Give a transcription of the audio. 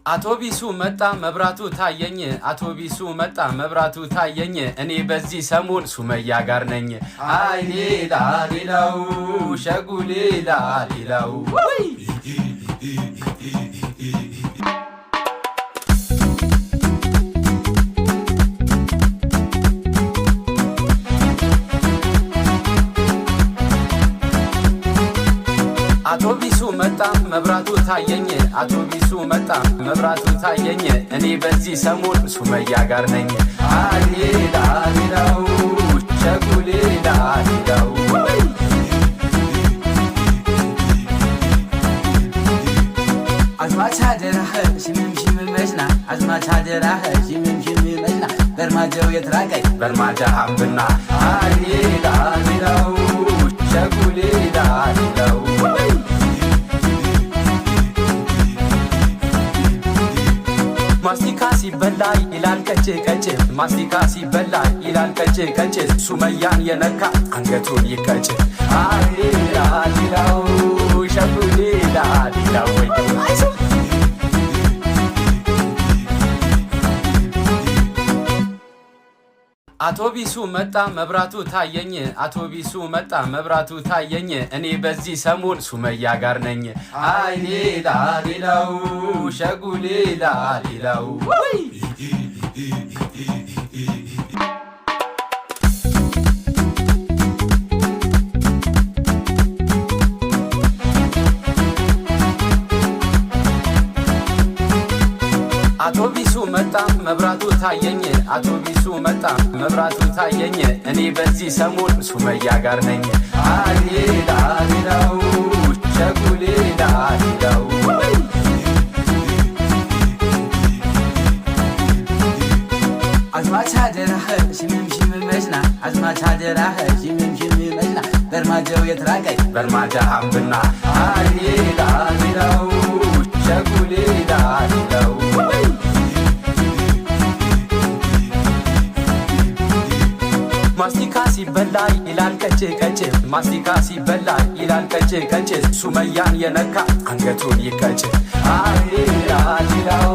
አውቶቢሱ መጣ መብራቱ ታየኝ አውቶቢሱ መጣ መብራቱ ታየኝ እኔ በዚህ ሰሞን ሱመያ ጋር ነኝ አይ ሌላ ሌላው ሸጉ ሌላ ሌላው አውቶቢሱ መጣ መብራቱ ታየኝ አውቶቢሱ መጣ መብራቱ ታየኝ እኔ በዚህ ሰሞን ሱመያ ጋር ነኝ አይ ሌላ ሌላው ሸጉ ሌላ ሌላው አዝማች አደራህ ሽምም ሽምም መሽና አዝማች አደራህ ሽምም ሽምም መሽና በርማጀው የትራቀይ በርማጃ ሀብና አይ ሌላ ሌላው ሸጉ ሌላ ሌላው ማስቲካ ሲበላ ይላል ቀጭ ቀጭ ማስቲካ ሲበላ ይላል ቀጭ ቀጭ ሱመያን የነካ አንገቱን ይቀጭ አይ ሌላ ሌላው ሸጉ ሌላ ሌላው አውቶቢሱ መጣ መብራቱ ታየኝ አውቶቢሱ መጣ መብራቱ ታየኝ እኔ በዚህ ሰሞን ሱመያ ጋር ነኝ አይ ሌላ ሌላው ሸጉ ሌላ ሌላው አውቶቢሱ መጣ መብራቱ ታየኝ አውቶቢሱ መጣ መብራቱ ታየኝ እኔ በዚህ ሰሞን ሱመያ ጋር ነኝ አይ ሌላ ሌላው ሸጉ ሌላ ሌላው አዝማች አደራህ ሽምም ሽምም መሽና አዝማች አደራህ ሽምም ሽምም መሽና በርማጀው የትራቀይ በርማጃ ሀብና አይ ሌላ ሌላው ሸጉ ሌላ ሌላው ማስቲካ ሲበላ ይላል ቀጭ ቀጭ ማስቲካ ሲበላ ይላል ቀጭ ቀጭ ሱመያን የነካ አንገቱን ይቀጭ አይ ሌላ ሌላው